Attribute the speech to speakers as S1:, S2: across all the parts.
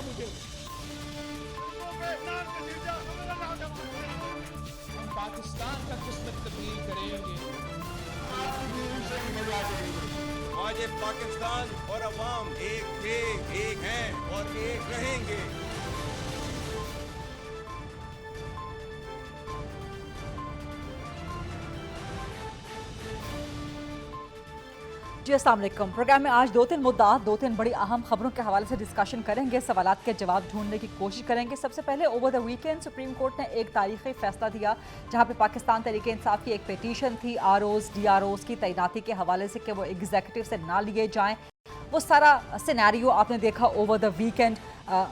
S1: मुझे। हम पाकिस्तान का किस्मत तब्दील करेंगे, आपकी बीवी से मिला देंगे।
S2: आज ये पाकिस्तान और अवाम एक थे, एक हैं और एक रहेंगे।
S3: जी अस्सलाम वालेकुम। प्रोग्राम में आज दो तीन बड़ी अहम खबरों के हवाले से डिस्कशन करेंगे, सवालात के जवाब ढूंढने की कोशिश करेंगे। सबसे पहले over the weekend supreme court ने एक तारीखी फैसला दिया जहां पे पाकिस्तान तहरीक इंसाफ की एक पिटीशन थी आरओज डीआरओज की तैनाती के हवाले से कि वो एग्जीक्यूटिव से ना लिए जाएं। वो सारा सिनेरियो आपने देखा ओवर द वीकेंड।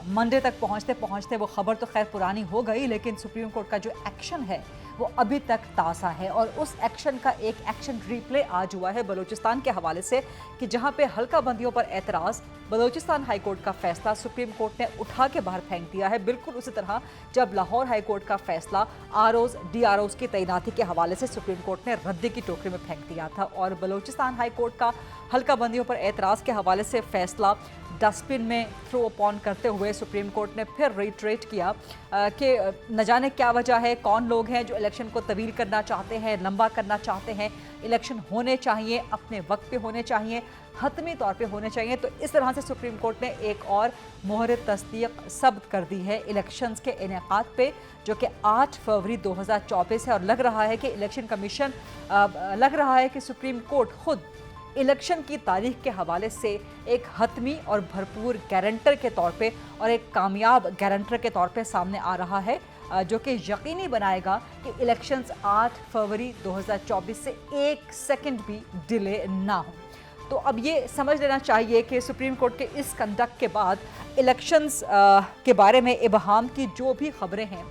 S3: मंडे तक पहुंचते पहुंचते वो खबर तो खैर पुरानी हो गई, लेकिन सुप्रीम कोर्ट का जो एक्शन है वो अभी तक ताज़ा है। और उस एक्शन का एक एक्शन रिप्ले आज हुआ है बलूचिस्तान के हवाले से कि जहां पे हल्का बंदियों पर एतराज़, बलूचिस्तान हाई कोर्ट का फैसला सुप्रीम कोर्ट ने उठा के बाहर फेंक दिया है। बिल्कुल उसी तरह जब लाहौर हाई कोर्ट का फैसला आरओज डीआरओज की तैनाती के हवाले से सुप्रीम कोर्ट ने रद्दी की टोकरी में फेंक दिया था, और बलूचिस्तान हाई कोर्ट का हल्का बंदियों पर एतराज़ के हवाले से फैसला डस्टबिन में थ्रो अपॉन करते हुए सुप्रीम कोर्ट ने फिर रिट्रेट किया कि न जाने क्या वजह है, कौन लोग हैं जो इलेक्शन को तवील करना चाहते हैं, लंबा करना चाहते हैं। इलेक्शन होने चाहिए, अपने वक्त पे होने चाहिए, हतमी तौर पे होने चाहिए। तो इस तरह से सुप्रीम कोर्ट ने एक और मोहर तस्दीक सब्त कर दी है इलेक्शंस के इनेकाद पे, जो कि 8 फरवरी 2024 है। और लग रहा है कि इलेक्शन कमीशन लग रहा है कि सुप्रीम कोर्ट खुद इलेक्शन की तारीख के हवाले से एक हतमी और भरपूर गारंटर के तौर पे और एक कामयाब गारंटर के तौर पे सामने आ रहा है, जो कि यकीनी बनाएगा कि इलेक्शंस 8 फरवरी 2024 से 1 सेकंड भी डिले ना हो। तो अब ये समझ लेना चाहिए कि सुप्रीम कोर्ट के इस कंडक्ट के बाद इलेक्शंस के बारे में इबहाम की जो भी खबरें हैं,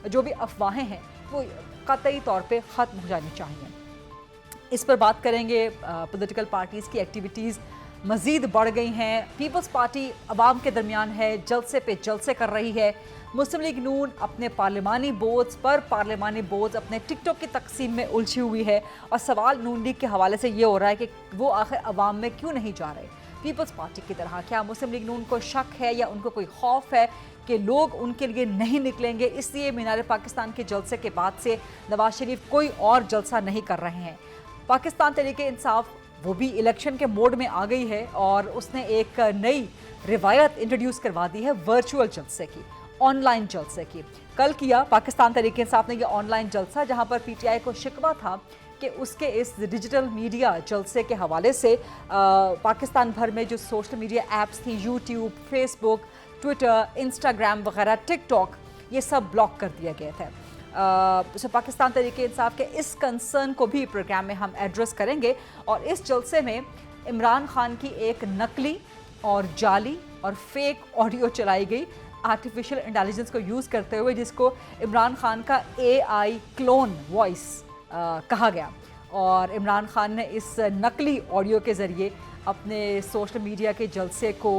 S3: जो भी अफवाहें हैं, वो कतई तौर पे ख़त्म हो जानी चाहिए। इस पर बात करेंगे। पॉलिटिकल पार्टीज़ की एक्टिविटीज़ मज़ीद बढ़ गई हैं। पीपल्स पार्टी अवाम के दरमियान है, जलसे पे जलसे कर रही है। मुस्लिम लीग नून अपने पार्लिमानी बोर्ड्स पर पार्लिमानी बोर्ड्स अपने टिकटॉक की तकसीम में उलझी हुई है, और सवाल नून लीग के हवाले से ये हो रहा है कि वो आखिर अवाम में क्यों नहीं जा रहे पीपल्स पार्टी की तरह। क्या मुस्लिम लीग नून को शक है या उनको कोई खौफ है कि लोग उनके लिए नहीं निकलेंगे, इसलिए मीनार पाकिस्तान के जलसे के बाद से नवाज शरीफ कोई और जलसा नहीं कर रहे हैं। पाकिस्तान तहरीक इंसाफ वो भी इलेक्शन के मोड में आ गई है और उसने एक नई रिवायत इंट्रोड्यूस करवा दी है वर्चुअल जलसे की, ऑनलाइन जलसे की। कल किया पाकिस्तान तहरीक इंसाफ ने ये ऑनलाइन जलसा, जहां पर पीटीआई को शिकवा था कि उसके इस डिजिटल मीडिया जलसे के हवाले से पाकिस्तान भर में जो सोशल मीडिया ऐप्स थी, यूट्यूब, फेसबुक, ट्विटर, इंस्टाग्राम वगैरह, टिकटॉक, ये सब ब्लॉक कर दिए गए थे। पाकिस्तान तहरीक इंसाफ के इस कंसर्न को भी प्रोग्राम में हम एड्रेस करेंगे। और इस जलसे में इमरान खान की एक नकली और जाली और फेक ऑडियो चलाई गई आर्टिफिशियल इंटेलिजेंस को यूज़ करते हुए, जिसको इमरान खान का एआई क्लोन वॉइस कहा गया। और इमरान खान ने इस नकली ऑडियो के ज़रिए अपने सोशल मीडिया के जलसे को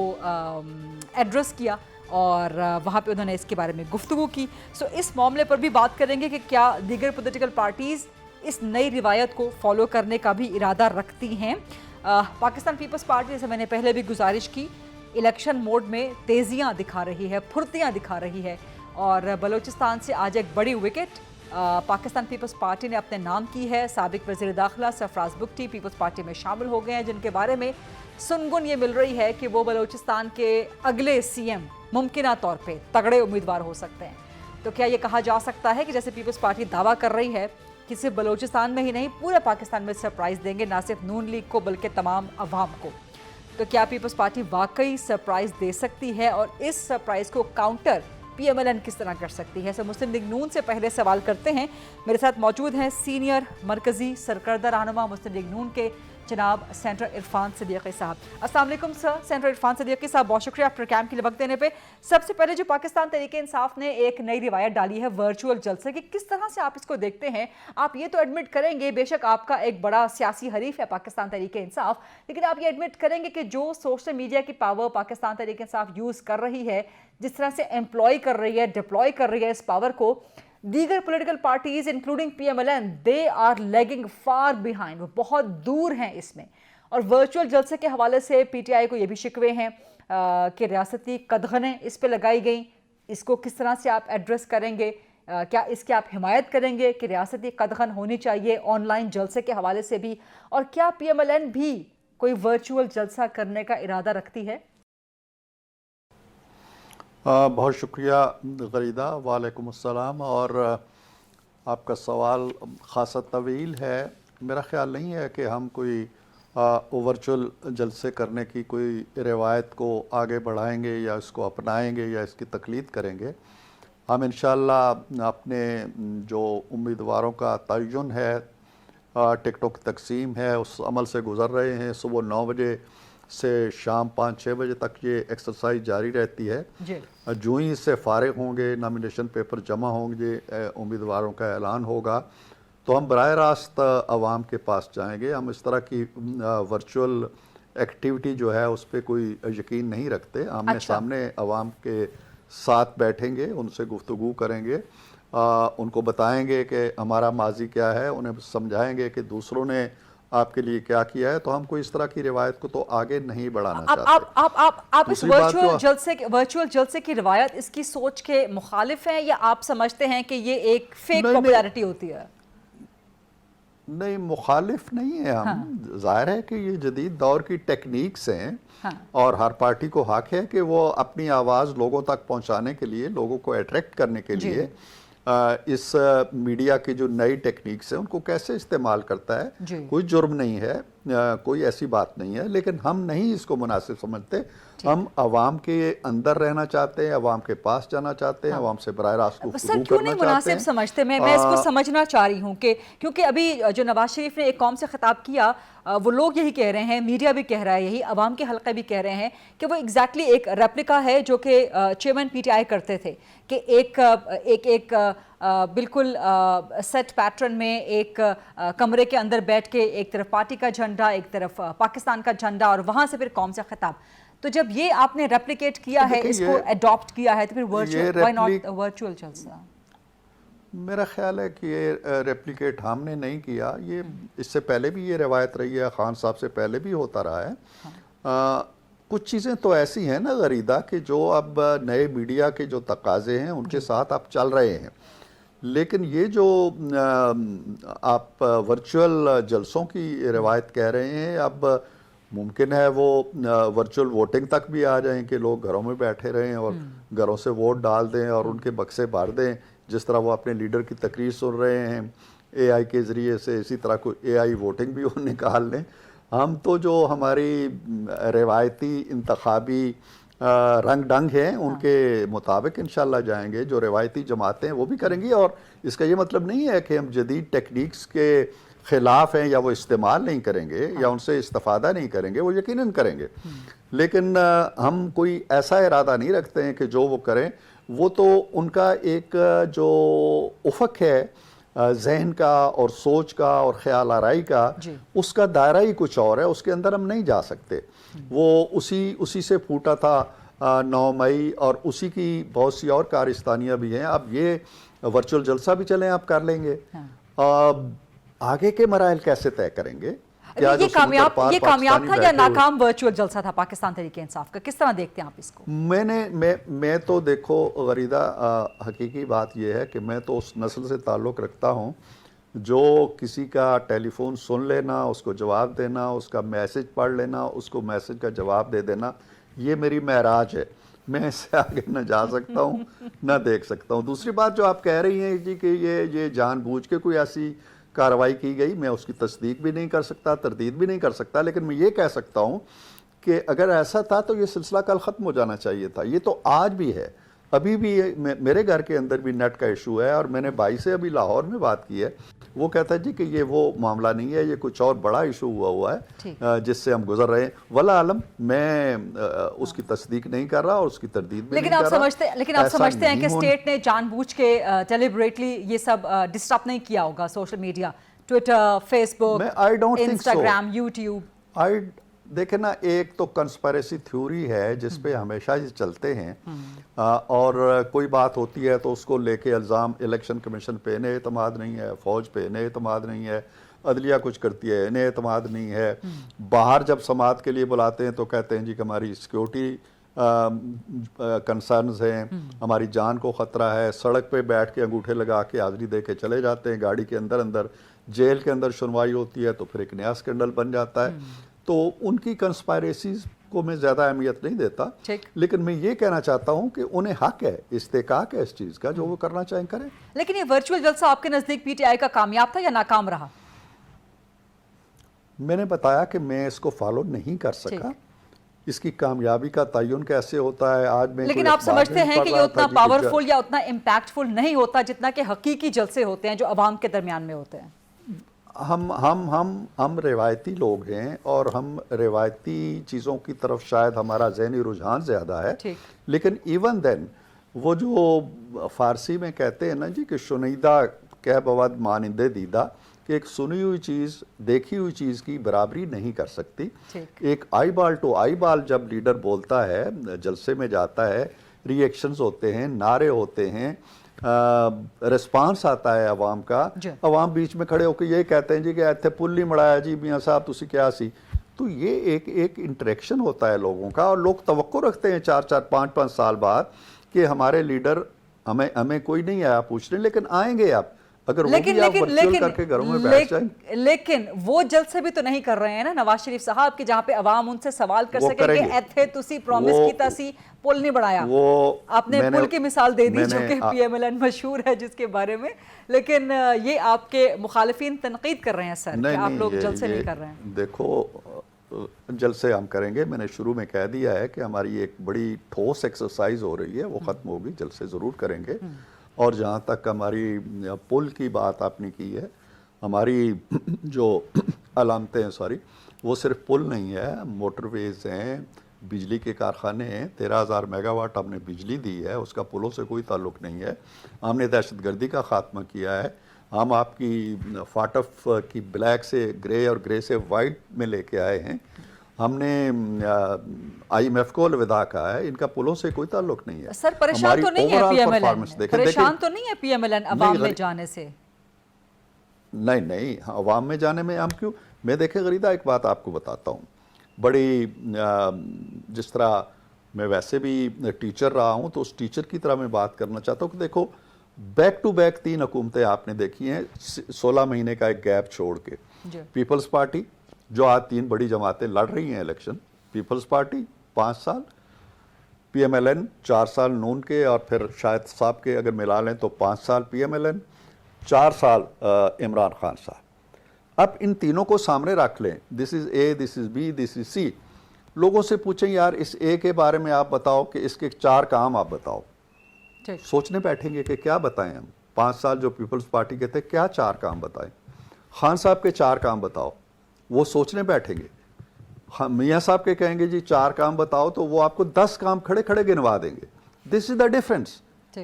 S3: एड्रेस किया और वहाँ पे उन्होंने इसके बारे में गुफ्तगू की। सो इस मामले पर भी बात करेंगे कि क्या दीगर पॉलिटिकल पार्टीज़ इस नई रिवायत को फॉलो करने का भी इरादा रखती हैं। पाकिस्तान पीपल्स पार्टी, जैसे मैंने पहले भी गुजारिश की, इलेक्शन मोड में तेज़ियाँ दिखा रही है, फुर्तियाँ दिखा रही है। और बलूचिस्तान से आज एक बड़ी विकेट पाकिस्तान पीपल्स पार्टी ने अपने नाम की है। साबिक वज़ीर दाखिला सरफराज बुगटी पीपल्स पार्टी में शामिल हो गए हैं, जिनके बारे में सुनगुन ये मिल रही है कि वो बलूचिस्तान के अगले सीएम मुमकिना तौर पे तगड़े उम्मीदवार हो सकते हैं। तो क्या ये कहा जा सकता है कि जैसे पीपल्स पार्टी दावा कर रही है कि सिर्फ बलूचिस्तान में ही नहीं पूरे पाकिस्तान में सरप्राइज़ देंगे, ना सिर्फ नून लीग को बल्कि तमाम अवाम को, तो क्या पीपल्स पार्टी वाकई सरप्राइज़ दे सकती है और इस सरप्राइज़ को काउंटर पीएमएलएन किस तरह कर सकती है? मुस्लिम लीग नून से पहले सवाल करते हैं। मेरे साथ मौजूद हैं सीनियर मरकज़ी सरकर्दा रहनुमा मुस्लिम लीग नून के जनाब सेंटर इरफान सिद्दीकी साहब। अस्सलाम वालेकुम सर। सेंटर इरफान सिद्दीकी साहब, बहुत शुक्रिया प्रोग्राम के लिए वक्त देने पे। सबसे पहले जो पाकिस्तान तहरीक इंसाफ ने एक नई रिवायत डाली है वर्चुअल जलसे की, किस तरह से आप इसको देखते हैं? आप ये तो एडमिट करेंगे, बेशक आपका एक बड़ा सियासी हरीफ है पाकिस्तान तहरीक इंसाफ, लेकिन आप ये एडमिट करेंगे कि जो सोशल मीडिया की पावर पाकिस्तान तहरीक इंसाफ यूज़ कर रही है, जिस तरह से एम्प्लॉय कर रही है, डिप्लॉय कर रही है इस पावर को, दीगर political parties including PMLN, they are lagging far behind, वो बहुत दूर हैं इसमें। اور ورچوئل جلسے کے حوالے سے پی ٹی آئی کو یہ بھی شکوے ہیں کہ ریاستی قدغنیں اس پہ لگائی گئیں، اس کو کس طرح سے آپ ایڈریس کریں گے؟ کیا اس کی آپ حمایت کریں گے کہ ریاستی قدغن ہونی چاہیے آن لائن جلسے کے حوالے سے بھی؟ اور کیا پی ایم ایل این بھی کوئی ورچوئل جلسہ کرنے کا ارادہ رکھتی ہے؟
S4: بہت شکریہ غریدہ، وعلیکم السلام۔ اور آپ کا سوال خاصا طویل ہے۔ میرا خیال نہیں ہے کہ ہم کوئی ورچوئل جلسے کرنے کی کوئی روایت کو آگے بڑھائیں گے یا اس کو اپنائیں گے یا اس کی تقلید کریں گے۔ ہم انشاءاللہ اپنے جو امیدواروں کا تعین ہے، ٹکٹوں کی تقسیم ہے، اس عمل سے گزر رہے ہیں۔ صبح 9 بجے سے شام 5-6 بجے تک یہ ایکسرسائز جاری رہتی ہے۔ جو ہی اس سے فارغ ہوں گے، نامینیشن پیپر جمع ہوں گے، امیدواروں کا اعلان ہوگا، تو ہم براہ راست عوام کے پاس جائیں گے۔ ہم اس طرح کی ورچوئل ایکٹیویٹی جو ہے اس پہ کوئی یقین نہیں رکھتے۔ آمنے سامنے عوام کے ساتھ بیٹھیں گے، ان سے گفتگو کریں گے، ان کو بتائیں گے کہ ہمارا ماضی کیا ہے، انہیں سمجھائیں گے کہ دوسروں نے آپ کے لیے کیا کیا ہے۔ تو ہم کوئی اس طرح کی روایت کو تو آگے نہیں بڑھانا چاہتے۔
S3: آپ اس ورچوئل جلسے کی روایت، اس کی سوچ کے مخالف ہیں یا آپ سمجھتے ہیں کہ یہ ایک فیک پاپولیرٹی ہوتی ہے؟
S4: نہیں، مخالف نہیں ہے ہم۔ ظاہر ہے کہ یہ جدید دور کی ٹیکنیکس ہیں اور ہر پارٹی کو حق ہے کہ وہ اپنی آواز لوگوں تک پہنچانے کے لیے، لوگوں کو اٹریکٹ کرنے کے لیے اس میڈیا کی جو نئی ٹیکنیکس ہیں ان کو کیسے استعمال کرتا ہے۔ کوئی جرم نہیں ہے، کوئی ایسی بات نہیں ہے، لیکن ہم نہیں اس کو مناسب سمجھتے۔ ہم عوام کے اندر رہنا چاہتے ہیں، عوام کے پاس جانا چاہتے ہیں، عوام سے براہ راست گفتگو کرنا چاہتے ہیں۔
S3: کیوں نہیں مناسب سمجھتے؟ میں اس کو سمجھنا چاہ رہی ہوں کہ کیونکہ ابھی جو نواز شریف نے ایک قوم سے خطاب کیا، وہ لوگ یہی کہہ رہے ہیں، میڈیا بھی کہہ رہا ہے یہی، عوام کے حلقے بھی کہہ رہے ہیں کہ وہ ایگزیکٹلی ایک ریپلیکا ہے جو کہ چیئرمین پی ٹی آئی کرتے تھے، کہ ایک بالکل سیٹ پیٹرن میں ایک کمرے کے اندر بیٹھ کے ایک طرف پارٹی کا جھنڈا، ایک طرف پاکستان کا جھنڈا، اور وہاں سے پھر قوم سے خطاب۔ تو جب یہ آپ نے ریپلیکیٹ کیا ہے، اس کو اڈاپٹ کیا ہے، تو پھر وائی ناٹ ورچوئل جلسہ؟
S4: میرا خیال ہے کہ یہ ریپلیکیٹ ہم نے نہیں کیا، یہ اس سے پہلے بھی یہ روایت رہی ہے، خان صاحب سے پہلے بھی ہوتا رہا ہے۔ کچھ چیزیں تو ایسی ہیں نا غریدہ کہ جو اب نئے میڈیا کے جو تقاضے ہیں ان کے ساتھ آپ چل رہے ہیں، لیکن یہ جو آپ ورچوئل جلسوں کی روایت کہہ رہے ہیں، اب ممکن ہے وہ ورچوئل ووٹنگ تک بھی آ جائیں کہ لوگ گھروں میں بیٹھے رہیں اور گھروں سے ووٹ ڈال دیں اور ان کے بکسے بھر دیں، جس طرح وہ اپنے لیڈر کی تقریر سن رہے ہیں اے آئی کے ذریعے سے، اسی طرح کوئی اے آئی ووٹنگ بھی وہ نکال لیں۔ ہم تو جو ہماری روایتی انتخابی رنگ ڈنگ ہیں ان کے مطابق انشاءاللہ جائیں گے۔ جو روایتی جماعتیں وہ بھی کریں گی، اور اس کا یہ مطلب نہیں ہے کہ ہم جدید ٹیکنیکس کے خلاف ہیں یا وہ استعمال نہیں کریں گے یا ان سے استفادہ نہیں کریں گے، وہ یقیناً کریں گے، لیکن ہم کوئی ایسا ارادہ نہیں رکھتے ہیں کہ جو وہ کریں، وہ تو ان کا ایک جو افق ہے ذہن کا اور سوچ کا اور خیال آرائی کا، اس کا دائرہ ہی کچھ اور ہے، اس کے اندر ہم نہیں جا سکتے۔ وہ اسی سے پھوٹا تھا 9 مئی، اور اسی کی بہت سی اور کارستانیاں بھی ہیں۔ اب یہ ورچوئل جلسہ بھی چلیں آپ کر لیں گے، آگے کے مراحل کیسے طے کریں گے؟
S3: یہ کامیاب تھا یا ناکام ورچوئل جلسہ تھا پاکستان تحریک انصاف کا؟ کس طرح دیکھتے ہیں آپ اس کو؟
S4: میں تو دیکھو غریدہ، حقیقی بات یہ ہے کہ میں تو اس نسل سے تعلق رکھتا ہوں جو کسی کا ٹیلی فون سن لینا، اس کو جواب دینا، اس کا میسج پڑھ لینا، اس کو میسج کا جواب دے دینا، یہ میری معراج ہے۔ میں اس سے آگے نہ جا سکتا ہوں نہ دیکھ سکتا ہوں۔ دوسری بات جو آپ کہہ رہی ہیں جی کہ یہ جان بوجھ کے کوئی ایسی کارروائی کی گئی، میں اس کی تصدیق بھی نہیں کر سکتا، تردید بھی نہیں کر سکتا، لیکن میں یہ کہہ سکتا ہوں کہ اگر ایسا تھا تو یہ سلسلہ کل ختم ہو جانا چاہیے تھا۔ یہ تو آج بھی ہے، ابھی بھی میرے گھر کے اندر بھی نیٹ کا ایشو ہے، اور میں نے بھائی سے ابھی لاہور میں بات کی ہے، وہ کہتا ہے جی کہ یہ وہ معاملہ نہیں ہے، یہ کچھ اور بڑا ایشو ہوا ہے جس سے ہم گزر رہے ہیں۔ واللہ عالم، میں اس کی تصدیق نہیں کر رہا اور اس کی تردید بھی نہیں کر رہا۔
S3: لیکن آپ سمجھتے ہیں کہ اسٹیٹ نے جان بوجھ کے ڈیلیبریٹلی یہ سب ڈسٹرب نہیں کیا ہوگا؟ سوشل میڈیا، ٹویٹر، فیس بک، انسٹاگرام، یوٹیوب،
S4: دیکھیں نا، ایک تو کنسپیریسی تھیوری ہے جس پہ ہمیشہ یہ چلتے ہیں، اور کوئی بات ہوتی ہے تو اس کو لے کے الزام، الیکشن کمیشن پہ انہیں اعتماد نہیں ہے، فوج پہ انہیں اعتماد نہیں ہے، عدلیہ کچھ کرتی ہے، انہیں اعتماد نہیں ہے. باہر جب سماعت کے لیے بلاتے ہیں تو کہتے ہیں جی کہ ہماری سیکیورٹی کنسرنز ہیں، ہماری جان کو خطرہ ہے. سڑک پہ بیٹھ کے انگوٹھے لگا کے حاضری دے کے چلے جاتے ہیں. گاڑی کے اندر جیل کے اندر سنوائی ہوتی ہے تو پھر ایک نیا اسکینڈل بن جاتا ہے. تو ان کی کنسپائریسیز کو میں زیادہ اہمیت نہیں دیتا، لیکن میں یہ کہنا چاہتا ہوں کہ انہیں حق ہے، استحقاق ہے اس چیز کا، جو وہ کرنا چاہیں کریں.
S3: لیکن یہ ورچوئل جلسہ آپ کے نزدیک پی ٹی آئی کا کامیاب تھا یا ناکام رہا؟
S4: میں نے بتایا کہ میں اس کو فالو نہیں کر سکا. اس کی کامیابی کا تعین کیسے ہوتا ہے آج میں.
S3: لیکن آپ سمجھتے ہیں کہ یہ اتنا پاورفل یا اتنا امپیکٹفل نہیں ہوتا جتنا کہ حقیقی جلسے ہوتے ہیں جو عوام کے درمیان میں ہوتے ہیں؟
S4: ہم روایتی لوگ ہیں اور ہم روایتی چیزوں کی طرف شاید ہمارا ذہنی رجحان زیادہ ہے، لیکن ایون دین وہ جو فارسی میں کہتے ہیں نا جی کہ شنیدہ کہ بود مانندے دیدہ، کہ ایک سنی ہوئی چیز دیکھی ہوئی چیز کی برابری نہیں کر سکتی. ایک آئی بال ٹو آئی بال جب لیڈر بولتا ہے، جلسے میں جاتا ہے، ری ایکشنز ہوتے ہیں، نعرے ہوتے ہیں، ریسپانس آتا ہے عوام کا. عوام بیچ میں کھڑے ہو کے یہ کہتے ہیں جی کہ ایتھے پل نہیں مڑایا جی میاں صاحب تسی کیا سی. تو یہ ایک انٹریکشن ہوتا ہے لوگوں کا، اور لوگ توقع رکھتے ہیں 4-4 5-5 سال بعد کہ ہمارے لیڈر ہمیں کوئی نہیں آیا پوچھنے، لیکن آئیں گے آپ اگر وہ بھی آپ ورچوئل کر کے گھروں میں بیٹھ جائیں.
S3: لیکن وہ جلسے بھی تو نہیں کر رہے ہیں نا نواز شریف صاحب، کہ جہاں پہ عوام ان سے سوال کر سکے کہ ایتھے تسی پرومس کیتا سی پل نہیں بڑھایا. آپ نے پل کی مثال دے دی جو کہ پی ایم ایل این مشہور ہے جس کے بارے میں، لیکن یہ آپ کے مخالفین تنقید کر رہے ہیں سر کہ آپ لوگ جلسے نہیں کر رہے ہیں.
S4: دیکھو جلسے ہم کریں گے، میں نے شروع میں کہہ دیا ہے کہ ہماری ایک بڑی ٹھوس ایکسرسائز ہو رہی ہے، وہ ختم ہوگی، جلسے ضرور کریں گے. اور جہاں تک ہماری پل کی بات آپ نے کی ہے، ہماری جو علامتیں ہیں وہ صرف پل نہیں ہے، موٹر ویز ہیں، بجلی کے کارخانے ہیں. 13,000 میگا واٹ ہم نے بجلی دی ہے، اس کا پلوں سے کوئی تعلق نہیں ہے. ہم نے دہشت گردی کا خاتمہ کیا ہے. ہم آپ کی فاٹف کی بلیک سے گرے اور گرے سے وائٹ میں لے کے آئے ہیں. ہم نے آئی ایم ایف کو الوداع کہا ہے. ان کا پلوں سے کوئی تعلق نہیں ہے.
S3: سر پریشان تو نہیں ہے پی ایم ایل این، پریشان تو نہیں ہے پی ایم ایل این عوام میں جانے سے؟
S4: نہیں عوام میں جانے میں ہم کیوں. میں دیکھیں غریدہ ایک بات آپ کو بتاتا ہوں، بڑی جس طرح میں ویسے بھی ٹیچر رہا ہوں تو اس ٹیچر کی طرح میں بات کرنا چاہتا ہوں کہ دیکھو بیک ٹو بیک 3 حکومتیں آپ نے دیکھی ہیں 16 مہینے کا ایک گیپ چھوڑ کے. پیپلز پارٹی جو آج 3 بڑی جماعتیں لڑ رہی ہیں الیکشن، پیپلز پارٹی 5 سال، پی ایم ایل این 4 سال نون کے، اور پھر شاہد صاحب کے اگر ملا لیں تو 5 سال پی ایم ایل این، 4 سال عمران خان صاحب. اب ان تینوں کو سامنے رکھ لیں، دس از اے، دس از بی، دس از سی. لوگوں سے پوچھیں یار اس اے کے بارے میں آپ بتاؤ کہ اس کے 4 کام آپ بتاؤ. سوچنے بیٹھیں گے کہ کیا بتائیں ہم. 5 سال جو پیپلز پارٹی کے تھے کیا 4 کام بتائیں. خان صاحب کے 4 کام بتاؤ، وہ سوچنے بیٹھیں گے. میاں صاحب کے کہیں گے جی 4 کام بتاؤ تو وہ آپ کو 10 کام کھڑے کھڑے گنوا دیں گے. دس از دا ڈفرینس.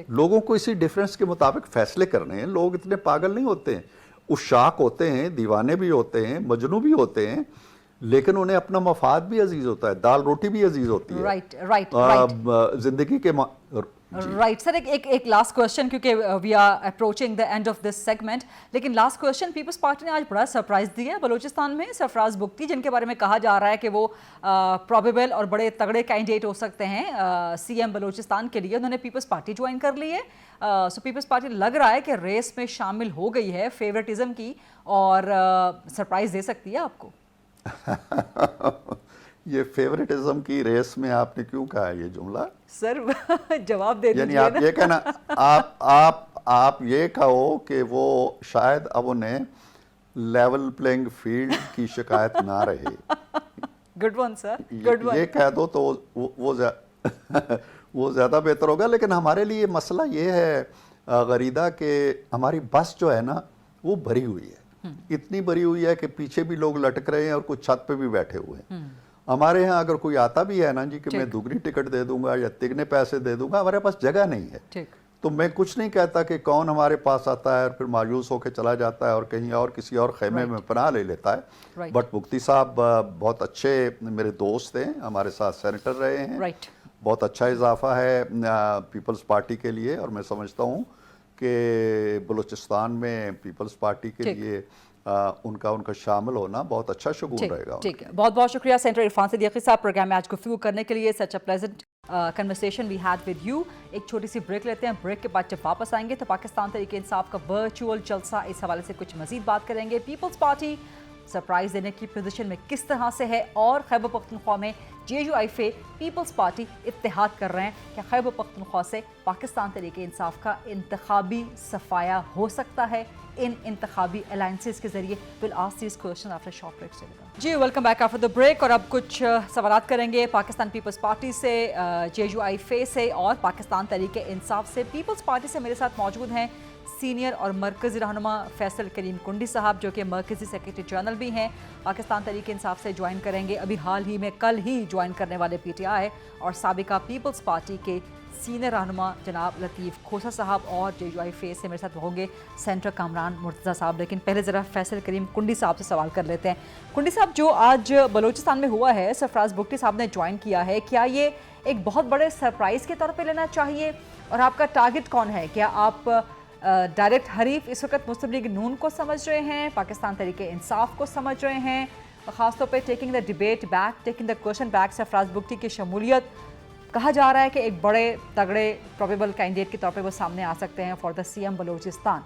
S4: لوگوں کو اسی ڈفرینس کے مطابق فیصلے کرنے ہیں. لوگ اتنے پاگل نہیں ہوتے ہیں، عشاق ہوتے ہیں، دیوانے بھی ہوتے ہیں، مجنو بھی ہوتے ہیں، لیکن انہیں اپنا مفاد بھی عزیز ہوتا ہے، دال روٹی بھی عزیز ہوتی ہے زندگی کے.
S3: رائٹ سر، ایک لاسٹ کوشچن کیونکہ we are approaching the end of this segment, لیکن لاسٹ کوشچن، پیپلز پارٹی نے آج بڑا سرپرائز دیا ہے بلوچستان میں. سرفراز بگٹی جن کے بارے میں کہا جا رہا ہے کہ وہ پروبیبل اور بڑے تگڑے کینڈیڈیٹ ہو سکتے ہیں سی ایم بلوچستان کے لیے، انہوں نے پیپلز پارٹی جوائن کر لی ہے. سو پیپلز پارٹی لگ رہا ہے کہ ریس میں شامل ہو گئی ہے فیورٹزم کی، اور سرپرائز دے سکتی ہے آپ کو.
S4: یہ فیورٹزم کی ریس میں آپ نے کیوں کہا ہے یہ جملہ؟
S3: سر جواب دے دیجئے.
S4: یعنی آپ یہ کہنا، آپ یہ کہو کہ وہ شاید اب انہیں لیول پلینگ فیلڈ کی شکایت نہ رہے.
S3: گڈ ون سر، گڈ ون.
S4: یہ کہہ دو تو وہ زیادہ بہتر ہوگا. لیکن ہمارے لیے مسئلہ یہ ہے غریدہ کہ ہماری بس جو ہے نا وہ بھری ہوئی ہے، اتنی بھری ہوئی ہے کہ پیچھے بھی لوگ لٹک رہے ہیں اور کچھ چھت پہ بھی بیٹھے ہوئے ہیں. ہمارے ہاں اگر کوئی آتا بھی ہے نا جی کہ میں دوگنی ٹکٹ دے دوں گا یا تگنے پیسے دے دوں گا، ہمارے پاس جگہ نہیں ہے. تو میں کچھ نہیں کہتا کہ کون ہمارے پاس آتا ہے اور پھر مایوس ہو کے چلا جاتا ہے اور کہیں اور کسی اور خیمے میں پناہ لے لیتا ہے. بٹ مفتی صاحب بہت اچھے میرے دوست ہیں، ہمارے ساتھ سینیٹر رہے ہیں، بہت اچھا اضافہ ہے پیپلز پارٹی کے لیے. اور میں سمجھتا ہوں کہ بلوچستان میں پیپلز پارٹی کے لیے उनका शामिल होना बहुत अच्छा शगुन रहेगा।
S3: ठीक है, बहुत बहुत शुक्रिया सेंटर इरफान सिद्दीकी साहब प्रोग्राम में आज गुफ्तगू करने के लिए। Such a pleasant conversation we had with you. एक छोटी सी ब्रेक लेते हैं, ब्रेक के बाद जब वापस आएंगे तो पाकिस्तान तहरीक इंसाफ का वर्चुअल जलसा, इस हवाले से कुछ मजीद बात करेंगे। पीपल्स पार्टी सरप्राइज देने की पोजीशन में किस तरह से है, और खैबर पख्तूनख्वा में JUIF पीपल्स पार्टी इत्तेहाद कर रहे हैं, क्या खैबर पख्तूनख्वा से पाकिस्तान तहरीक इंसाफ का इंतखाबी सफाया हो सकता है इन इंतखाबी अलायंसेस के जरिए? Will ask this question after short break. जी welcome back after the break. और अब कुछ सवालात करेंगे पाकिस्तान पीपल्स पार्टी से, JUIF से और पाकिस्तान तहरीक इंसाफ से। पीपल्स पार्टी से मेरे साथ मौजूद हैं सीनियर और मरकज़ी रहनुमा फैसल करीम कुंडी साहब, जो कि मरकज़ी सेक्रेटरी जनरल भी हैं। पाकिस्तान तहरीक इंसाफ से ज्वाइन करेंगे अभी हाल ही में, कल ही ज्वाइन करने वाले PTI और साबिका पीपल्स पार्टी के सीनियर रहनुमा जनाब लतीफ़ खोसा साहब, और JUIF से मेरे साथ होंगे सेंटर कामरान मुर्तज़ा साहब। लेकिन पहले ज़रा फैसल करीम कुंडी साहब से सवाल कर लेते हैं। कुंडी साहब, जो आज बलूचिस्तान में हुआ है, सरफराज बुगटी साहब ने ज्वाइन किया है, क्या ये एक बहुत बड़े सरप्राइज़ के तौर पर लेना चाहिए? और आपका टारगेट कौन है? क्या आप डायरेक्ट हरीफ इस वक्त मुस्लिम लीग नून को समझ रहे हैं, पाकिस्तान तहरीक इंसाफ को समझ रहे हैं, ख़ासतौर पे taking the debate back, taking the question back? Sarfaraz Bugti की शमूलियत कहा जा रहा है कि एक बड़े तगड़े प्रोबेबल कैंडिडेट के तौर पे वो सामने आ सकते हैं फॉर द CM बलूचिस्तान।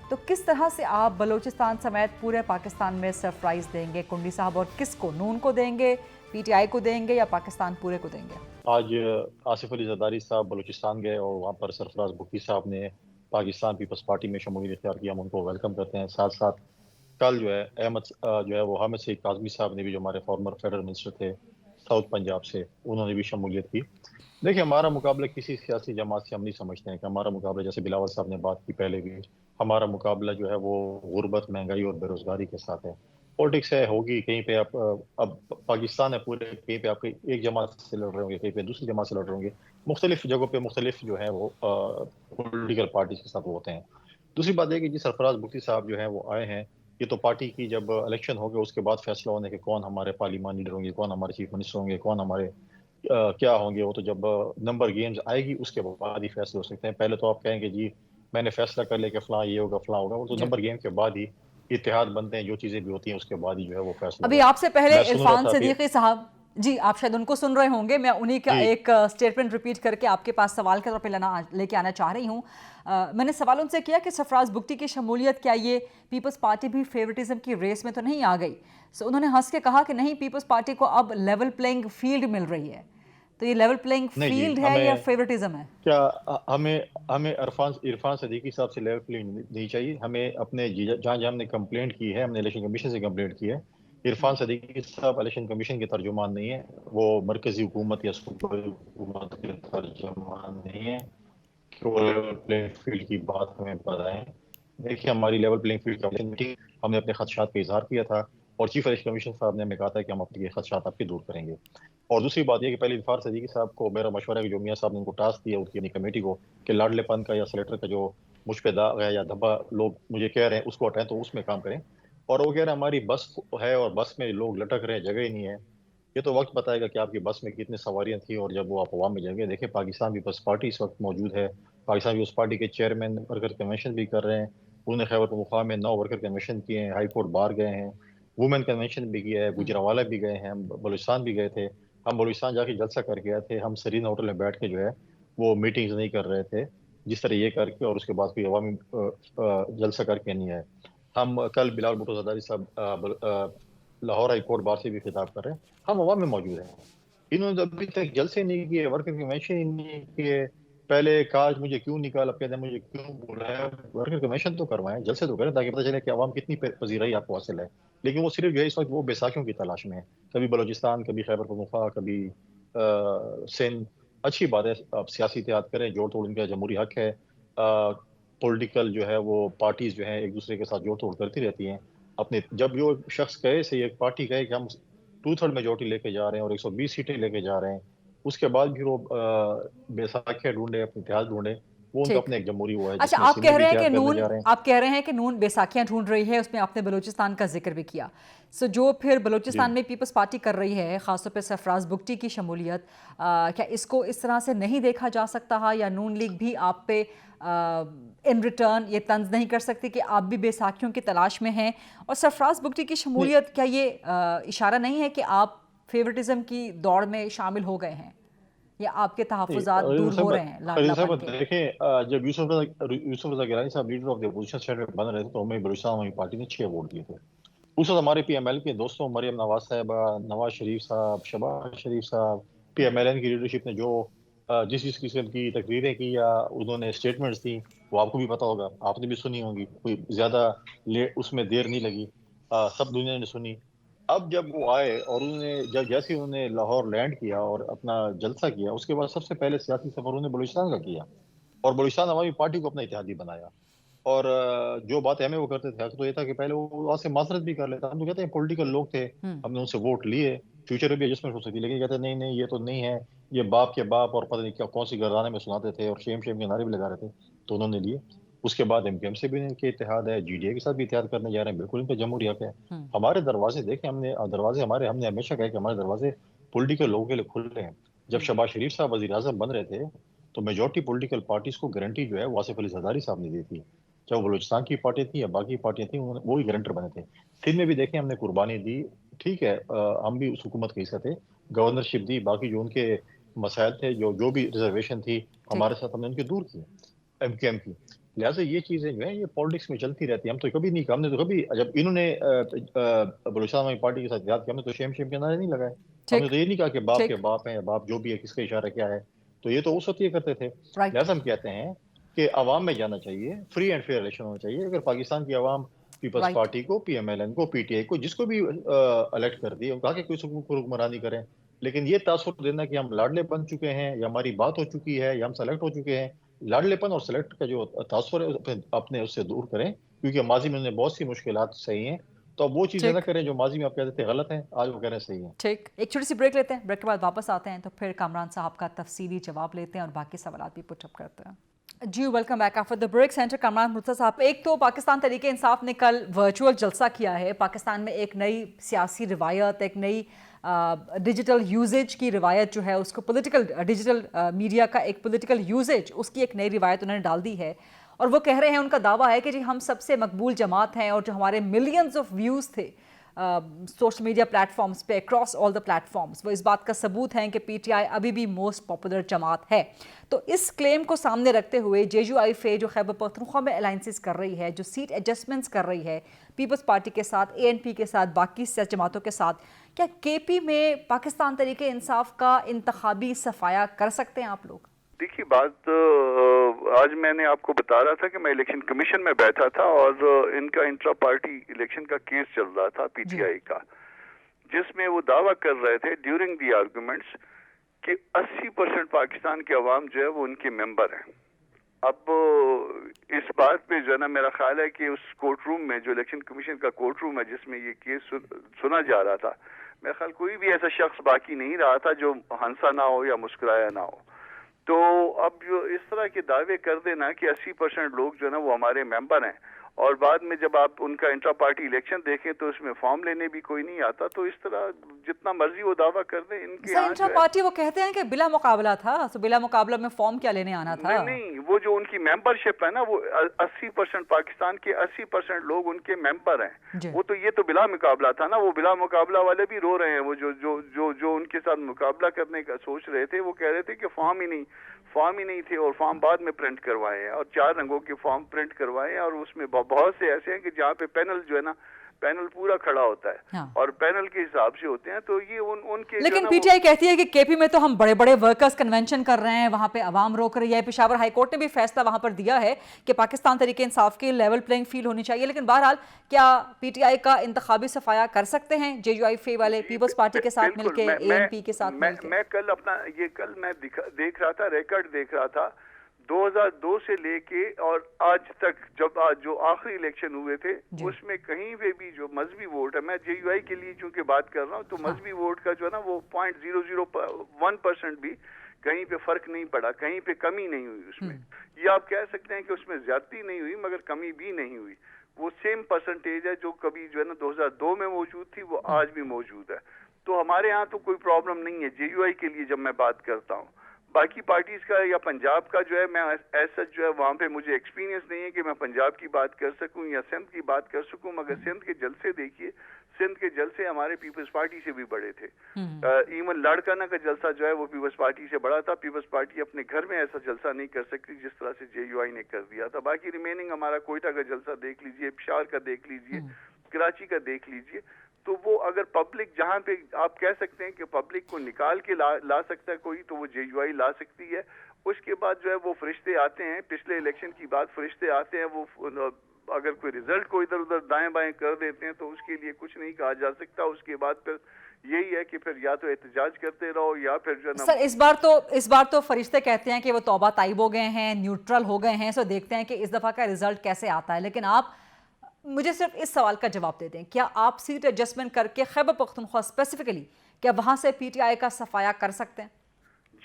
S3: तो किस तरह से आप बलूचिस्तान समेत पूरे पाकिस्तान में सरप्राइज़ देंगे कुंडी साहब, और किसको? नून को देंगे, PTI को देंगे, या पाकिस्तान पूरे को देंगे?
S5: आज आसिफ अली जरदारी साहब बलूचिस्तान गए और वहाँ पर सरफराज बुगटी साहब ने पाकिस्तान पीपल्स पार्टी में शमूलियत इख्तियार किया। हम उनको वेलकम करते हैं। साथ साथ कल जो है अहमद जो है वो हामिद सईद काज़मी साहब ने भी, जो हमारे फॉर्मर फेडरल मिनिस्टर थे साउथ पंजाब से, उन्होंने भी शमूलियत की। देखिए, हमारा मुकाबला किसी सियासी जमात से हम नहीं समझते हैं कि हमारा मुकाबला, जैसे बिलावल साहब ने बात की पहले भी, हमारा मुकाबला जो है वो गुर्बत, महंगाई और बेरोज़गारी के साथ है। पॉलिटिक्स है, होगी कहीं पे आप, अब पाकिस्तान है पूरे, कहीं पे आप एक जमात से लड़ रहे होंगे, कहीं पे दूसरी जमात से लड़ रहे होंगे, मुख्तलिफ जगहों पे मुख्तलिफ जो है वो पॉलिटिकल पार्टीज के साथ वो होते हैं। दूसरी बात है कि जी सरफराज बुगटी साहब जो है वो आए हैं, ये तो पार्टी की जब इलेक्शन होगा उसके बाद फैसला होने के कौन हमारे पार्लियामान लीडर होंगे, कौन हमारे चीफ मिनिस्टर होंगे, कौन हमारे क्या होंगे, वो तो जब नंबर गेम्स आएगी उसके बाद ही फैसले हो सकते हैं। पहले तो आप कहेंगे जी मैंने फैसला कर लिया कि फलां ये होगा फलां होगा, वो तो नंबर गेम के बाद ही इत्तेहाद बनते हैं, जो चीज़ें भी होती हैं उसके बाद ही जो है वो फैसला।
S3: अभी आपसे पहले इरफान सिद्दीकी साहब, जी आप शायद उनको सुन रहे होंगे, मैं उन्हीं का एक स्टेटमेंट रिपीट करके आपके पास सवाल के तौर पे लेके आना चाह रही हूँ। मैंने सवाल उनसे किया कि सरफराज बुगटी की शमूलियत, क्या ये पीपल्स पार्टी भी फेवरेटिज्म की रेस में तो नहीं आ गई? सो उन्होंने हंस के कहा कि नहीं, पीपल्स पार्टी को अब लेवल प्लेइंग फील्ड मिल रही है। तो ये लेवल प्लेइंग फील्ड है या फेवरेटिज्म है?
S5: क्या हमें इरफान सिद्दीकी साहब से लेवल प्लेइंग नहीं चाहिए? हमें अपने जहाँ जहाँ हमने कंप्लेंट की है, हमने इलेक्शन कमीशन से कंप्लेंट की है। इरफान सिद्दीकी साहब इलेक्शन कमीशन के तर्जुमान नहीं है, वो मरकजी हुकूमत या सूबाई हुकूमत के तर्जुमान नहीं है कि वो लेवल प्लेइंग फील्ड की बात हमें बताएं। देखिए, हमारी लेवल प्लेइंग फील्ड का मीटिंग, हमने अपने खदशात का इजहार किया था और चीफ इलेक्शन कमीशन साहब ने हमें कहा था कि हम अपने खदशात आपके दूर करेंगे। और दूसरी बात यह कि पहले इरफान सिद्दीकी साहब को मेरा मशवरा है कि जो मियाँ साहब ने उनको टास्क दिया उनकी अपनी कमेटी को कि लाडलेपन का या सेलेक्टर का जो मुझ पे दाग है या धब्बा लोग मुझे कह रहे हैं उसको हटाएं, तो उसमें काम करें। और वो कह रहे हैं हमारी बस है और बस में लोग लटक रहे हैं, जगह ही नहीं है। ये तो वक्त बताएगा कि आपकी बस में कितनी सवारियाँ थी और जब वो आप अवाम में जगह। देखिए, पाकिस्तान पीपल्स पार्टी इस वक्त मौजूद है, पाकिस्तान पीपल्स पार्टी के चेयरमैन वर्कर कन्वेंशन भी कर रहे हैं। उन्होंने खैबर पख्तूनख्वा में 9 वर्कर कन्वेंशन किए हैं, हाई कोर्ट बार गए हैं, वुमेन कन्वेंशन भी किया है, गुजरावाला भी गए हैं, हम बलूचिस्तान भी गए थे। हम बलूचिस्तान जाके जलसा करके आए थे। हम सरीन होटल में बैठ के जो है वो मीटिंग्स नहीं कर रहे थे जिस तरह ये करके, और उसके बाद कोई अवामी जलसा करके नहीं आए। हम कल बिलावल भुट्टो ज़रदारी साहब लाहौर हाई कोर्ट बार से भी खिताब कर रहे हैं, हम अवाम में मौजूद हैं। इन्होंने अभी तक जलसे नहीं किए, वर्कर कन्वेंशन ही नहीं किए। पहले काश मुझे क्यों निकाला, अब कहते हैं मुझे क्यों बुलाया। वर्कर कन्वेंशन तो करवाएं, जलसे तो करें ताकि पता चले कि अवाम कितनी पजीराई आपको हासिल है। लेकिन वो सिर्फ जो है इस वक्त वो बैसाखियों की तलाश में है, कभी बलूचिस्तान, कभी खैबर पख्तूनख्वा, कभी सिंध। अच्छी बात है, आप सियासी इत्तेहाद करें, जोड़ तोड़ उनका जमहूरी हक है। पॉलिटिकल जो है वो पार्टीज जो है एक दूसरे के साथ जोड़ तोड़ करती रहती हैं। अपने जब जो शख्स कहे से एक पार्टी कहे कि हम 2/3 मेजोरिटी लेके जा रहे हैं और 120 सीटें लेके जा रहे हैं, उसके बाद भी वो बैसाखियाँ ढूंढे, अपने इतिहाद ढूंढे, वो उनका अपना एक जमहूरी वो है।
S3: अच्छा, आप कह रहे हैं कि नून बैसाखियां ढूंढ रही है, उसमें आपने बलूचिस्तान का जिक्र भी किया। सो जो फिर बलूचिस्तान में पीपल्स पार्टी कर रही है, खासतौर पे सरफराज बुगटी की शमूलियत, क्या इसको इस तरह से नहीं देखा जा सकता है, या नून लीग भी आप पे इन रिटर्न ये तंज नहीं कर सकती कि आप भी बैसाखियों की तलाश में हैं? और सरफराज बुगटी की शमूलियत, क्या ये इशारा नहीं है कि आप फेवरेटिज्म की दौड़ में शामिल हो गए हैं, या आपके तहफ़्फ़ुज़ात दूर हो रहे हैं लाडलापन के?
S5: देखें, जब यूसुफ रज़ा गिलानी साहब leader of the opposition state में बन रहे थे तो हमें बलूचिस्तान अवामी पार्टी ने 6 वोट दिए थे। उस वक्त हमारे PML के दोस्तों मरियम नवाज साहिबा, नवाज शरीफ साहब, शहबाज शरीफ साहब, PMLN की लीडरशिप ने जो जिस किस्म की तकरीरें की या उन्होंने स्टेटमेंट्स दी, वो आपको भी पता होगा, आपने भी सुनी होंगी, कोई ज़्यादा उसमें देर नहीं लगी, सब दुनिया ने सुनी। अब जब वो आए और उन्होंने जैसे उन्होंने लाहौर लैंड किया और अपना जलसा किया, उसके बाद सबसे पहले सियासी सफर उन्होंने बलूचिस्तान का किया और बलूचिस्तान अवामी पार्टी को अपना इत्तेहादी बनाया। और जो बात हमें वो करते थे तो ये था कि पहले वो वहाँ से माजरत भी कर लेता। हम तो कहते हैं पॉलिटिकल लोग थे, हमने उनसे वोट लिए, फ्यूचर में भी एडजस्टमेंट हो सकती, लेकिन कहते नहीं नहीं ये तो नहीं है, ये बाप के बाप और पता नहीं क्या कौन सी गर्दाने में सुनाते थे और शेम शेम के नारे भी लगा रहे थे, तो उन्होंने लिए। उसके बाद MKM से भी इनके इत्तेहाद है, GDA के साथ भी इत्तेहाद करने जा रहे हैं, बिल्कुल इनका जमहूरी हक है। हमारे दरवाजे देखें, हमने हमेशा कहा कि हमारे दरवाजे पॉलिटिकल लोगों के लिए खुल रहे हैं। जब शहबाज शरीफ साहब वज़ीर आज़म बन रहे थे तो मेजॉरिटी पॉलिटिकल पार्टीज को गारंटी जो है वो आसिफ अली ज़रदारी साहब ने दी थी, चाहे वो बलूचिस्तान की पार्टी थी या बाकी पार्टियां थी, वो ही गारंटर बने थे। सिंध में भी देखें हमने कुर्बानी दी, ठीक है, हम भी उस हुकूमत के हिस्सा थे, गवर्नरशिप दी, बाकी जो उनके मसाइल थे, जो भी रिजर्वेशन थी हमारे साथ, हमने उनकी दूर की MKM की। लिहाजा ये चीजें जो है ये पॉलिटिक्स में चलती रहती है। हम तो कभी नहीं, हमने तो कभी, जब इन्होंने बलूचिस्तान पार्टी के साथ इत्तेहाद किया, हमने तो शेम के नारे नहीं लगाए, हमने तो ये नहीं कहा कि बाप के बाप है, बाप जो भी है, किसका इशारा क्या है, तो ये तो उस वक्त ये करते थे। लिहाजा हम कहते हैं कि अवाम में जाना चाहिए, फ्री एंड फेयर इलेक्शन होना चाहिए। अगर पाकिस्तान की अवाम पीपल्स पार्टी को, PMLN को, PTI को, जिसको भी इलेक्ट कर दिए, कहा कि कोई हुक्मरानी करें, लेकिन ये तासुर देना कि हम लाडले बन चुके हैं या हमारी बात हो चुकी है या हम सेलेक्ट हो चुके हैं, लाडलेपन और सेलेक्ट का जो तासुर है अपने उससे दूर करें, क्योंकि माजी में उन्होंने बहुत सी मुश्किलात सही हैं, तो अब वो चीज़ें ना करें जो माजी में आप कहते थे गलत हैं, आज वो कह रहे हैं सही है।
S3: ठीक, एक छोटी सी ब्रेक लेते हैं, ब्रेक के बाद वापस आते हैं तो फिर कामरान साहब का तफसीली जवाब लेते हैं और बाकी सवाल भी पुटअप करते हैं। जी welcome back after the break. Senator Kamran Murtaza साहब, एक तो पाकिस्तान तहरीक इंसाफ ने कल वर्चुअल जलसा किया है, पाकिस्तान में एक नई सियासी रिवायत, एक नई डिजिटल यूजेज की रिवायत जो है उसको डिजिटल मीडिया का एक पॉलिटिकल यूजेज, उसकी एक नई रिवायत उन्होंने डाल दी है। और वो कह रहे हैं, उनका दावा है कि जी हम सबसे मकबूल जमात हैं और जो हमारे मिलियंस ऑफ व्यूज़ थे सोशल मीडिया प्लेटफॉर्म्स पे अक्रॉस ऑल द प्लेटफॉर्म्स, वो इस बात का सबूत हैं कि PTI अभी भी मोस्ट पॉपुलर जमात है। तो इस क्लेम को सामने रखते हुए JUIFA जो खैबर पख्तूनख्वा में अलाइंसेस कर रही है, जो सीट एडजस्टमेंट्स कर रही है पीपल्स पार्टी के साथ, ANP के साथ, बाकी जमातों के साथ, क्या KP में पाकिस्तान तरीके इंसाफ का इंतखाबी सफाया कर सकते हैं आप लोग?
S6: देखिए, बात आज मैंने आपको बता रहा था कि मैं इलेक्शन कमीशन में बैठा था और इनका इंट्रा पार्टी इलेक्शन का केस चल रहा था PTI का, जिसमें वो दावा कर रहे थे ड्यूरिंग दी आर्गुमेंट्स कि 80% पाकिस्तान के अवाम जो है वो उनके मेंबर हैं। अब इस बात पे जो है ना, मेरा ख्याल है कि उस कोर्ट रूम में, जो इलेक्शन कमीशन का कोर्ट रूम है जिसमें ये केस सुना जा रहा था, मेरा ख्याल कोई भी ऐसा शख्स बाकी नहीं रहा था जो हंसा ना हो या मुस्कुराया ना हो। तो अब जो इस तरह के दावे कर देना कि 80% लोग जो है ना वो हमारे मेंबर हैं, और बाद में जब आप उनका इंट्रा पार्टी इलेक्शन देखें तो उसमें फॉर्म लेने भी कोई नहीं आता, तो इस तरह जितना मर्जी वो दावा कर दे, इनके
S3: सर इंट्रा पार्टी वो कहते हैं कि बिला मुकाबला था, तो बिला मुकाबला में फॉर्म क्या लेने आना था?
S6: नहीं, वो जो उनकी मेंबरशिप है ना, वो 80% पाकिस्तान के 80% लोग उनके मेंबर हैं। वो तो ये तो बिला मुकाबला था ना, वो बिला मुकाबला वाले भी रो रहे हैं। वो जो उनके साथ मुकाबला करने का सोच रहे थे, वो कह रहे थे कि फॉर्म ही नहीं थे, और फॉर्म बाद में प्रिंट करवाए हैं, और 4 रंगों के फॉर्म प्रिंट करवाए हैं, और उसमें बहुत से ऐसे हैं कि जहाँ पे पैनल जो है ना, पैनल पूरा खड़ा होता है। हाँ। और पैनल के हिसाब से होते हैं, तो ये उनके,
S3: लेकिन PTI कहती है कि KP में तो हम बड़े बड़े वर्कर्स कन्वेंशन कर रहे हैं, वहां पे अवाम रोक रही है। पेशावर हाई कोर्ट ने भी फैसला वहां पर दिया है कि पाकिस्तान तरीके इंसाफ की लेवल प्लेइंग फील्ड होनी चाहिए। लेकिन बहरहाल क्या PTI का इंतखाबी सफाया कर सकते हैं JUIFA वाले पीपल्स पार्टी के साथ मिलकर, ANP के साथ मिलकर?
S6: मैं कल मैं देख रहा था, रिकॉर्ड देख रहा था 2002 से लेके और आज तक, जब जो आखिरी इलेक्शन हुए थे, उसमें कहीं पे भी जो मजहबी वोट है, मैं JUI के लिए चूंकि बात कर रहा हूँ, तो मजहबी वोट का जो है ना वो 0.001% भी کہیں پہ فرق نہیں پڑا, کہیں پہ کمی نہیں ہوئی اس میں. یہ آپ کہہ سکتے ہیں کہ اس میں زیادتی نہیں ہوئی مگر کمی بھی نہیں ہوئی. وہ سیم پرسنٹیج ہے جو کبھی جو ہے نا 2002 میں موجود تھی وہ آج بھی موجود ہے. تو ہمارے ہاں تو کوئی پرابلم نہیں ہے جے یو آئی کے لیے جب میں بات کرتا ہوں. باقی پارٹیز کا یا پنجاب کا جو ہے میں ایسا جو ہے وہاں پہ مجھے ایکسپیرینس نہیں ہے کہ میں پنجاب کی بات کر سکوں یا سندھ کی بات کر سکوں, مگر سندھ کے جلسے دیکھیے, سندھ کے جلسے ہمارے پیپلز پارٹی سے بھی بڑے تھے. ایون لاڑکانہ کا جلسہ جو ہے وہ پیپلز پارٹی سے بڑا تھا. پیپلز پارٹی اپنے گھر میں ایسا جلسہ نہیں کر سکتی جس طرح سے جے یو آئی نے کر دیا تھا. باقی ریمیننگ ہمارا کوئٹہ کا جلسہ دیکھ لیجئے, پشاور کا دیکھ لیجئے, کراچی کا دیکھ لیجئے. تو وہ اگر پبلک جہاں پہ آپ کہہ سکتے ہیں کہ پبلک کو نکال کے لا سکتا ہے کوئی, تو وہ جے یو آئی لا سکتی ہے. اس کے بعد جو ہے وہ فرشتے آتے ہیں, پچھلے الیکشن کی بات فرشتے آتے ہیں, وہ اگر کوئی ریزلٹ کو ادھر ادھر دائیں بائیں کر دیتے ہیں تو اس کے لیے کچھ نہیں کہا جا سکتا. اس کے بعد پھر یہی ہے کہ پھر یا تو احتجاج کرتے رہو یا پھر جو ہے نا.
S3: سر اس بار تو فرشتے کہتے ہیں کہ وہ توبہ طائب ہو گئے ہیں, نیوٹرل ہو گئے ہیں, سو دیکھتے ہیں کہ اس دفعہ کا ریزلٹ کیسے آتا ہے. لیکن آپ مجھے صرف اس سوال کا جواب دے دیں, کیا آپ سیٹ ایڈجسٹمنٹ کر کے خیبر پختونخوا اسپیسیفکلی کیا وہاں سے پی ٹی آئی کا صفایا کر سکتے ہیں؟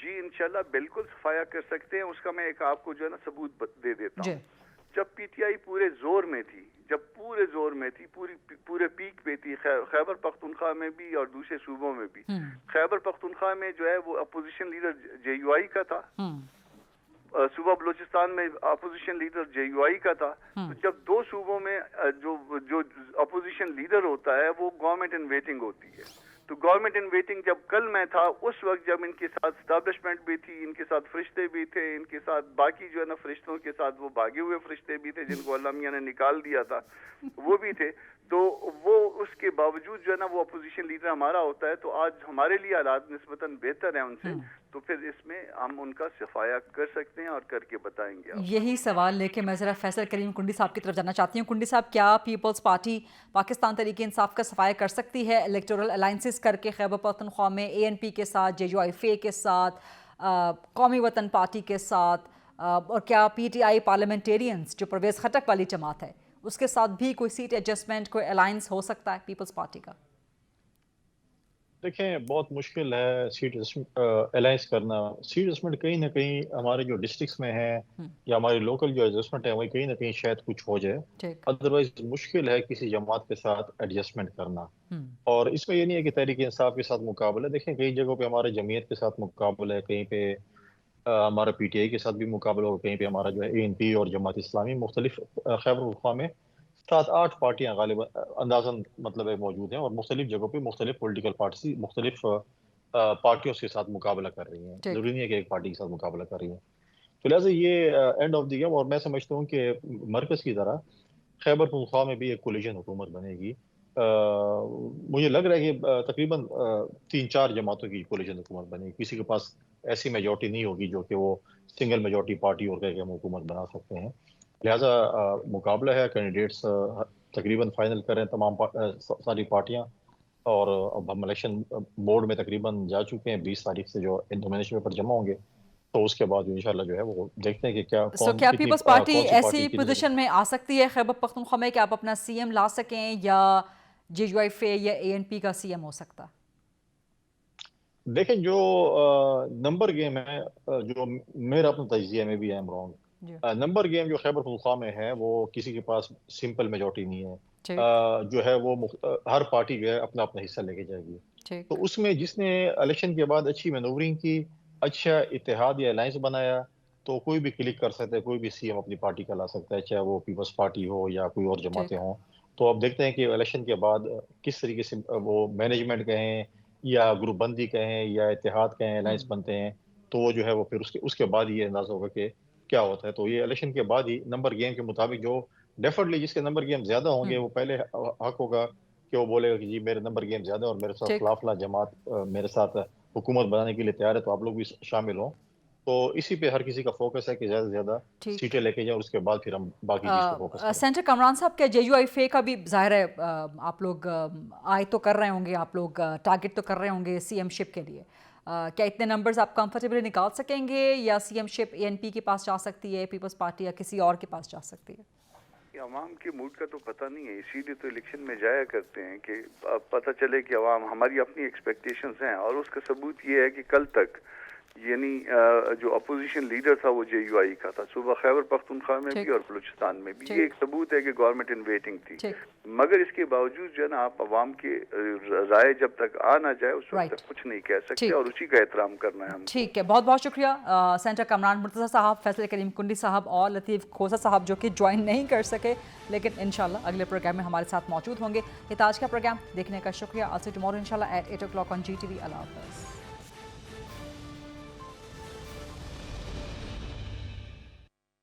S6: جی انشاءاللہ بالکل صفایا کر سکتے ہیں. اس کا میں ایک آپ کو جو ہے نا ثبوت دے دیتا ہوں. جب پی ٹی آئی پورے زور میں تھی, پورے پیک پہ تھی, خیبر پختونخوا میں بھی اور دوسرے صوبوں میں بھی. خیبر پختونخوا میں جو ہے وہ اپوزیشن لیڈر جے یو آئی کا تھا, صوبہ بلوچستان میں اپوزیشن لیڈر جے یو آئی کا تھا. تو جب دو صوبوں میں جو اپوزیشن لیڈر ہوتا ہے وہ گورنمنٹ ان ویٹنگ ہوتی ہے. تو گورنمنٹ ان ویٹنگ جب کل میں تھا اس وقت جب ان کے ساتھ اسٹیبلشمنٹ بھی تھی, ان کے ساتھ فرشتے بھی تھے, ان کے ساتھ باقی جو ہے نا فرشتوں کے ساتھ وہ بھاگے ہوئے فرشتے بھی تھے جن کو اللہ میاں نے نکال دیا تھا, وہ بھی تھے. تو وہ اس کے باوجود جو ہے نا وہ اپوزیشن لیڈر ہمارا ہوتا ہے. تو آج ہمارے لیے حالات نسبتاً بہتر ہیں ان سے, تو پھر اس میں ہم ان کا صفایا کر سکتے ہیں اور کر کے بتائیں گے.
S3: یہی سوال لے کے میں ذرا فیصل کریم کنڈی صاحب کی طرف جانا چاہتی ہوں. کنڈی صاحب, کیا پیپلز پارٹی پاکستان تحریک انصاف کا صفایا کر سکتی ہے الیکٹورل الائنسز کر کے خیبر پختونخوا میں اے این پی کے ساتھ, جے یو آئی فے کے ساتھ, قومی وطن پارٹی کے ساتھ, اور کیا پی ٹی آئی پارلیمنٹیرینز جو پرویز خٹک والی جماعت ہے اس کے ساتھ بھی کوئی سیٹ ایڈجسٹمنٹ, کوئی الائنس ہو سکتا ہے پیپلز پارٹی کا؟
S5: دیکھیں بہت مشکل ہے سیٹ الائنس کرنا. سیٹ ایڈجسٹمنٹ کہیں نہ کہیں ہمارے جو ڈسٹرکٹس میں ہے یا ہماری لوکل جو ایڈجسٹمنٹ ہے وہی کہیں نہ کہیں شاید کچھ ہو جائے, ادروائز مشکل ہے کسی جماعت کے ساتھ ایڈجسٹمنٹ کرنا. اور اس میں یہ نہیں ہے کہ تحریک انصاف کے ساتھ مقابلہ ہے. دیکھیں کئی جگہوں پہ ہمارے جمعیت کے ساتھ مقابلہ ہے, کہیں پہ ہمارا پی ٹی آئی کے ساتھ بھی مقابلہ ہو, کہیں پہ ہمارا جو ہے اے این پی اور جماعت اسلامی, مختلف خیبر پختونخوا میں 7-8 پارٹیاں غالباً اندازاً مطلب ہے موجود ہیں, اور مختلف جگہوں پہ مختلف پولیٹیکل پارٹی مختلف پارٹیوں کے ساتھ مقابلہ کر رہی ہیں. ضروری نہیں ہے کہ ایک پارٹی کے ساتھ مقابلہ کر رہی ہیں. تو لہٰذا یہ اینڈ آف دی گیم, اور میں سمجھتا ہوں کہ مرکز کی طرح خیبر پختونخوا میں بھی ایک کولیشن حکومت بنے گی. مجھے لگ رہا ہے کہ تقریباً 3-4 جماعتوں کی کولیشن حکومت بنے گی. کسی کے پاس ایسی میجورٹی نہیں ہوگی جو کہ وہ سنگل میجورٹی پارٹی اور کہہ کے ہم حکومت بنا سکتے ہیں. لہٰذا مقابلہ ہے, کینڈیڈیٹس تقریباً فائنل کریں تمام ساری پارٹیاں, اور اب ہم الیکشن بورڈ میں تقریباً جا چکے ہیں. 20 تاریخ سے جو نومینیشن پیپر جمع ہوں گے, تو اس کے بعد انشاءاللہ جو ہے وہ دیکھتے ہیں کہ
S3: کیا پیپلز پارٹی ایسی پوزیشن میں آ سکتی ہے خیبر پختونخوا میں کہ آپ اپنا سی ایم لا سکیں, یا جے یو آئی فے یا اے این پی کا سی ایم ہو سکتا؟
S5: دیکھیں جو نمبر گیم ہے, جو میرا اپنا تجزیہ میں بھی ایم رانگ, نمبر گیم جو خیبر پختونخوا میں ہے وہ کسی کے پاس سمپل میجورٹی نہیں ہے. جو ہے وہ ہر پارٹی جو ہے اپنا اپنا حصہ لے کے جائے گی. تو اس میں جس نے الیکشن کے بعد اچھی مینورنگ کی, اچھا اتحاد یا الائنس بنایا, تو کوئی بھی کلک کر سکتا ہے, کوئی بھی سی ایم اپنی پارٹی کا لا سکتا ہے, چاہے وہ پیپلز پارٹی ہو یا کوئی اور جماعتیں ہوں. تو اب دیکھتے ہیں کہ الیکشن کے بعد کس طریقے سے وہ مینجمنٹ کہیں یا گروپ بندی کہیں یا اتحاد کہیں, الائنس بنتے ہیں. تو وہ جو ہے وہ پھر اس کے بعد یہ اندازہ ہوگا کہ کیا ہوتا ہے. تو یہ الیکشن کے بعد ہی نمبر گیم کے مطابق جو ڈیفینیٹلی جس کے نمبر گیم زیادہ ہوں گے وہ پہلے حق ہوگا کہ وہ بولے گا کہ جی میرے نمبر گیم زیادہ اور میرے ساتھ خلافلا جماعت میرے ساتھ حکومت بنانے کے لیے تیار ہے, تو آپ لوگ بھی شامل ہوں. تو اسی پہ ہر کسی کا فوکس ہے کہ زیادہ سے زیادہ سیٹیں لے کے جائیں, اور اس کے بعد پھر ہم باقی چیز پہ فوکس کریں.
S3: سینٹر کامران صاحب, کیا جے یو آئی فے کا بھی ظاہر ہے آپ لوگ آئے تو کر رہے ہوں گے, آپ لوگ ٹارگٹ تو کر رہے ہوں گے سی ایم شپ کے لیے, کیا اتنے نمبرز آپ کمفرٹیبلی نکال سکیں گے, یا سی ایم شپ اے این پی کے پاس جا سکتی ہے, پیپلز پارٹی یا کسی اور کے پاس جا سکتی ہے؟
S6: عوام کے موڈ کا تو پتہ نہیں ہے, اسی لیے تو الیکشن میں جایا کرتے ہیں کہ پتہ چلے کہ عوام, ہماری اپنی ایکسپیکٹیشنز ہیں. اور اس کا ثبوت یہ ہے کہ کل تک یعنی جو اپوزیشن لیڈر تھا وہ JUI کا تھا، صوبہ خیبر پختونخوا میں بھی اور بلوچستان میں بھی. یہ ایک ثبوت ہے کہ گورنمنٹ ان ویٹنگ تھی. مگر اس کے باوجود جو ہے نا آپ عوام کی رائے جب تک آ نہ جائے اس وقت تک کچھ نہیں کہہ سکتے اور اسی کا احترام کرنا ہے ہم.
S3: ٹھیک ہے، بہت بہت شکریہ سینیٹر کامران مرتضیٰ صاحب، فیصل کریم کنڈی صاحب اور لطیف کھوسہ صاحب جو کہ جوائن نہیں کر سکے لیکن انشاءاللہ اگلے پروگرام میں ہمارے ساتھ موجود ہوں گے. یہ آج کا پروگرام دیکھنے کا شکریہ. آج سے ٹمارو انشاءاللہ ایٹ 8 o'clock on GTV. اللہ حافظ.